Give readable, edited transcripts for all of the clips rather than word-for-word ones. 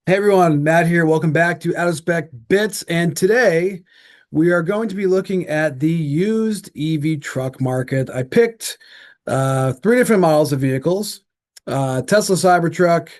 Hey everyone, Matt here. Welcome back to Out of Spec Bits. And today we are going to be looking at the used EV truck market. I picked three different models of vehicles: Tesla Cybertruck,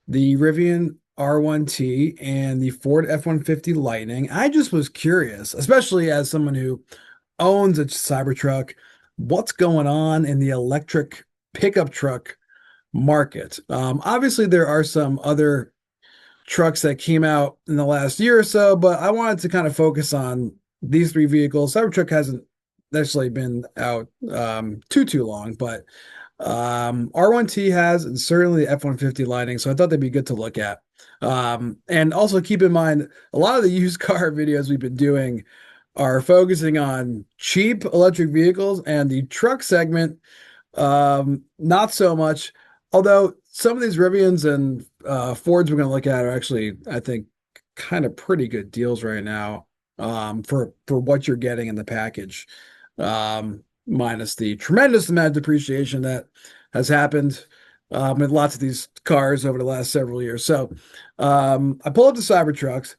the Rivian R1T, and the Ford F-150 Lightning. I just was curious, especially as someone who owns a Cybertruck, what's going on in the electric pickup truck market. Obviously, there are some other trucks that came out in the last year or so, but I wanted to kind of focus on these three vehicles. Cybertruck hasn't necessarily been out too long, but R1T has, and certainly the F-150 Lightning. So I thought they'd be good to look at. And also keep in mind, a lot of the used car videos we've been doing are focusing on cheap electric vehicles, and the truck segment not so much. Although some of these Rivians and Fords we're going to look at are actually, I think, kind of pretty good deals right now for what you're getting in the package, minus the tremendous amount of depreciation that has happened with lots of these cars over the last several years. So I pull up the Cybertrucks.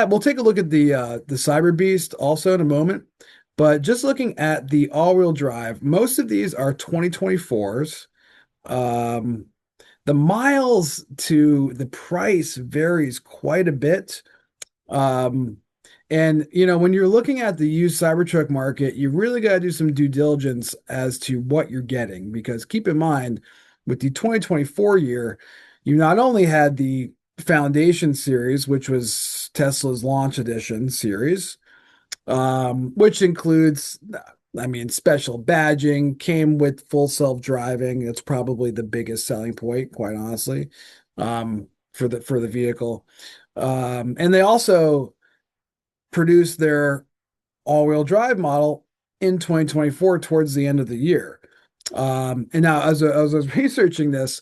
We'll take a look at the Cyber Beast also in a moment. But just looking at the all-wheel drive, most of these are 2024s. Um, the miles to the price varies quite a bit. Um, and when you're looking at the used Cybertruck market, you really got to do some due diligence as to what you're getting, because keep in mind, with the 2024 year, you not only had the Foundation series, which was Tesla's launch edition series, which includes, I mean, special badging, came with full self-driving. It's probably the biggest selling point, quite honestly, for the vehicle. And they also produced their all-wheel drive model in 2024 towards the end of the year. And now, as I was researching this,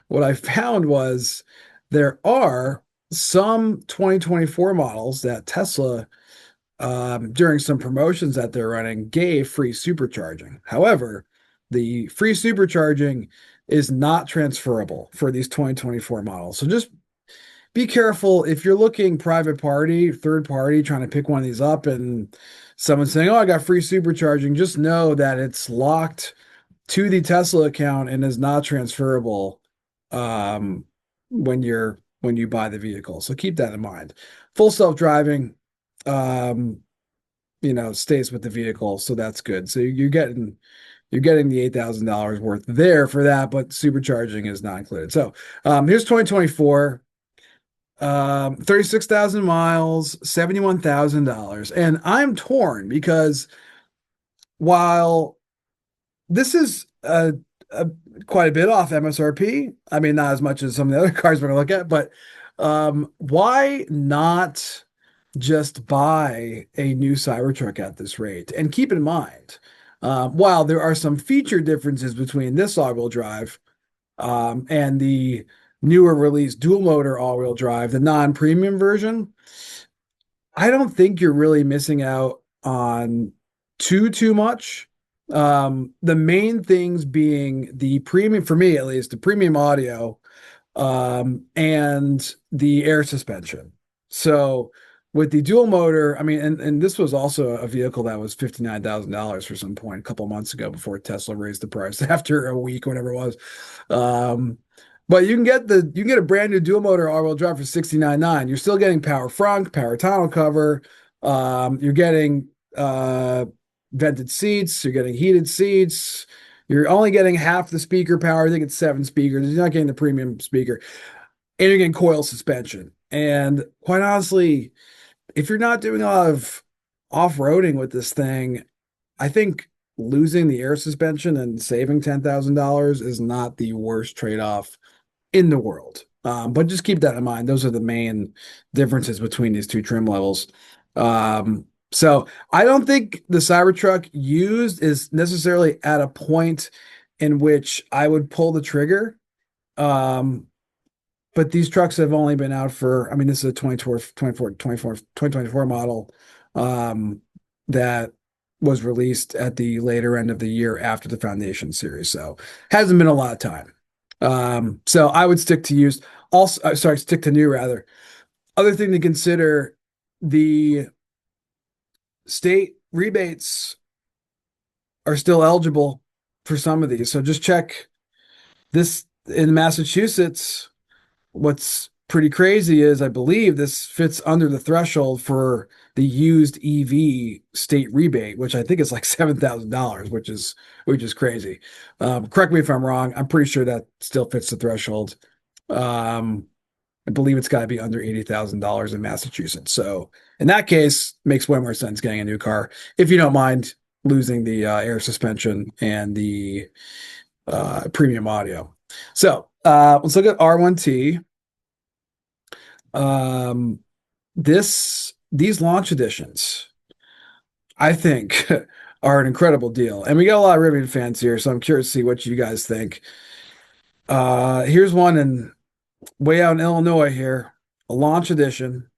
what I found was there are some 2024 models that Tesla during some promotions that they're running, gave free supercharging. However, the free supercharging is not transferable for these 2024 models. So just be careful if you're looking private party, third party, trying to pick one of these up and someone's saying, "Oh, I got free supercharging." Just know that it's locked to the Tesla account and is not transferable um, when you buy the vehicle. So keep that in mind. Full self-driving, um, stays with the vehicle, so that's good. So you're getting the $8,000 worth there for that, but supercharging is not included. So here's 2024, 36,000 miles, $71,000. And I'm torn because while this is a quite a bit off MSRP, I mean, not as much as some of the other cars we're gonna look at, but why not just buy a new Cybertruck at this rate? And keep in mind, while there are some feature differences between this all-wheel drive and the newer release dual motor all-wheel drive, the non-premium version, I don't think you're really missing out on too much. The main things being the premium, for me at least, the premium audio, and the air suspension. So with the dual motor, I mean, and this was also a vehicle that was $59,000 for some point a couple months ago before Tesla raised the price after a week, whatever it was. But you can get a brand new dual motor all-wheel drive for 69.9. You're still getting power front, power tonneau cover. You're getting vented seats. You're getting heated seats. You're only getting half the speaker power. I think it's 7 speakers. You're not getting the premium speaker. And you're getting coil suspension. And quite honestly, if you're not doing a lot of off-roading with this thing, I think losing the air suspension and saving $10,000 is not the worst trade-off in the world. But just keep that in mind. Those are the main differences between these two trim levels. So I don't think the Cybertruck used is necessarily at a point in which I would pull the trigger. But these trucks have only been out for, I mean, this is a 2024 model that was released at the later end of the year after the Foundation series. So hasn't been a lot of time. So I would stick to used. Also, sorry, stick to new rather. Other thing to consider, the state rebates are still eligible for some of these. So just check this in Massachusetts. What's pretty crazy is I believe this fits under the threshold for the used EV state rebate, which I think is like $7,000, which is crazy. Correct me if I'm wrong. I'm pretty sure that still fits the threshold. Um, I believe it's got to be under $80,000 in Massachusetts. So in that case, makes way more sense getting a new car if you don't mind losing the air suspension and the premium audio. So let's look at R1T. Um, these launch editions, I think, are an incredible deal, and we got a lot of Rivian fans here, so I'm curious to see what you guys think. Here's one in way out in Illinois here, a launch edition,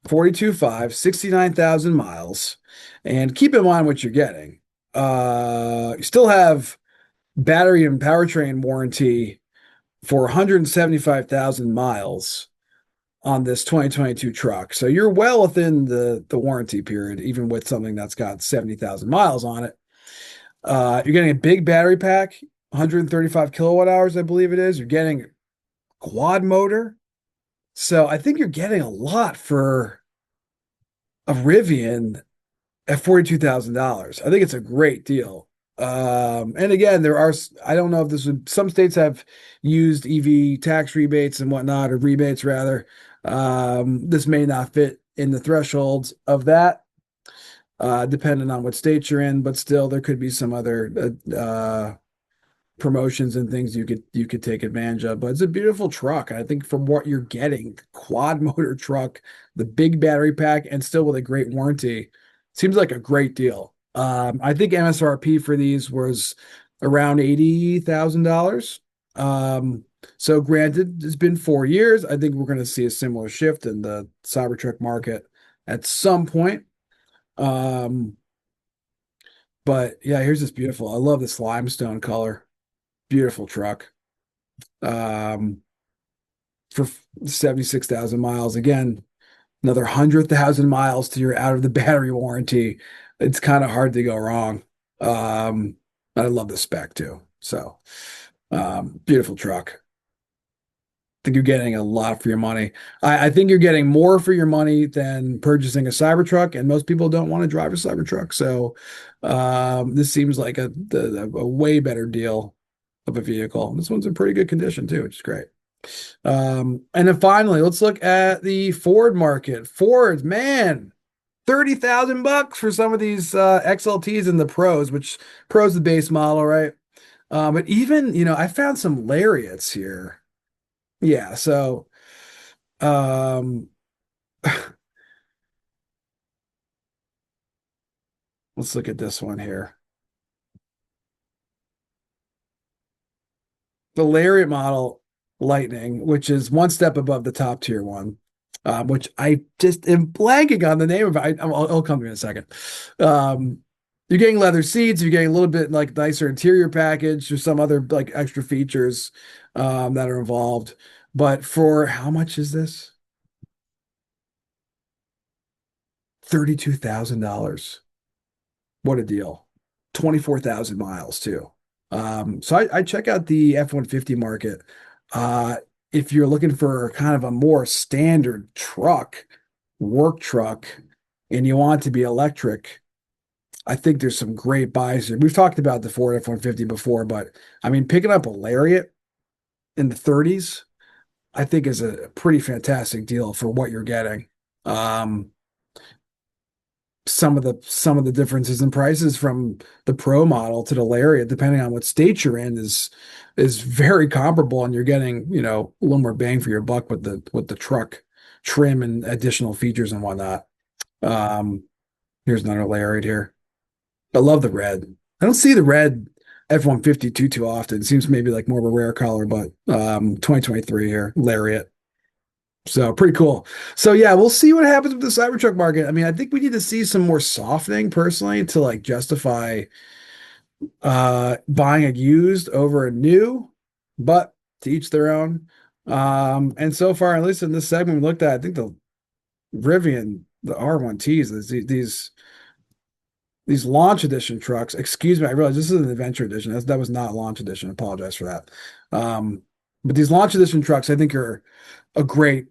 42.5, 69,000 miles, and keep in mind what you're getting. You still have battery and powertrain warranty for 175,000 miles on this 2022 truck. So you're well within the warranty period, even with something that's got 70,000 miles on it. You're getting a big battery pack, 135 kilowatt hours, I believe it is. You're getting quad motor. So I think you're getting a lot for a Rivian at $42,000. I think it's a great deal. And again, I don't know if some states have used EV tax rebates and whatnot, or rebates rather. This may not fit in the thresholds of that, depending on what state you're in, but still there could be some other promotions and things you could take advantage of. But it's a beautiful truck. I think from what you're getting, quad motor truck, the big battery pack, and still with a great warranty, seems like a great deal. I think MSRP for these was around $80,000. So granted, it's been 4 years. I think we're going to see a similar shift in the Cybertruck market at some point. But yeah, here's this beautiful. I love this limestone color. Beautiful truck. For 76,000 miles. Again, another 100,000 miles to your out of the battery warranty. It's kind of hard to go wrong. I love the spec too. So, beautiful truck. I think you're getting a lot for your money. I think you're getting more for your money than purchasing a Cybertruck, and most people don't want to drive a Cybertruck. So, this seems like a way better deal of a vehicle. This one's in pretty good condition too, which is great. And then finally, let's look at the Ford market. Ford, man, 30,000 bucks for some of these XLTs and the Pros, which Pro's the base model, right? But even, I found some Lariats here. Yeah, so um let's look at this one here. The Lariat model Lightning, which is one step above the top tier one, which I just am blanking on the name of it. I'll come to me in a second. You're getting leather seats, you're getting a little bit like nicer interior package, or some other like extra features that are involved. But for how much is this? $32,000. What a deal. 24,000 miles too. So I check out the F-150 market. Uh, if you're looking for kind of a more standard truck, work truck, and you want to be electric, I think there's some great buys here. We've talked about the Ford F-150 before, but I mean, picking up a Lariat in the 30s, I think is a pretty fantastic deal for what you're getting. Um, some of the differences in prices from the Pro model to the Lariat, depending on what state you're in, is very comparable, and you're getting, a little more bang for your buck with the truck trim and additional features and whatnot. Um, Here's another Lariat here. I love the red. I don't see the red F-150 too often. It seems maybe like more of a rare color, but 2023 here, Lariat. So pretty cool. So yeah, we'll see what happens with the Cybertruck market. I mean, I think we need to see some more softening personally to like justify buying a used over a new, but to each their own. And so far, at least in this segment we looked at, I think the Rivian, the R1Ts, these launch edition trucks. Excuse me, I realize this is an adventure edition. That was not launch edition. I apologize for that. Um, but these launch edition trucks, I think, are a great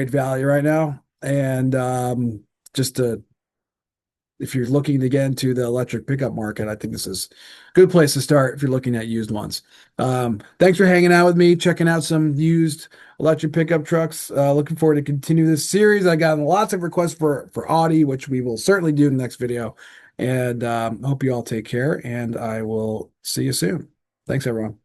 value right now. And just to if you're looking to get into the electric pickup market, I think this is a good place to start if you're looking at used ones. Thanks for hanging out with me, checking out some used electric pickup trucks. Looking forward to continue this series. I got lots of requests for Audi, which we will certainly do in the next video. And hope you all take care, and I will see you soon. Thanks, everyone.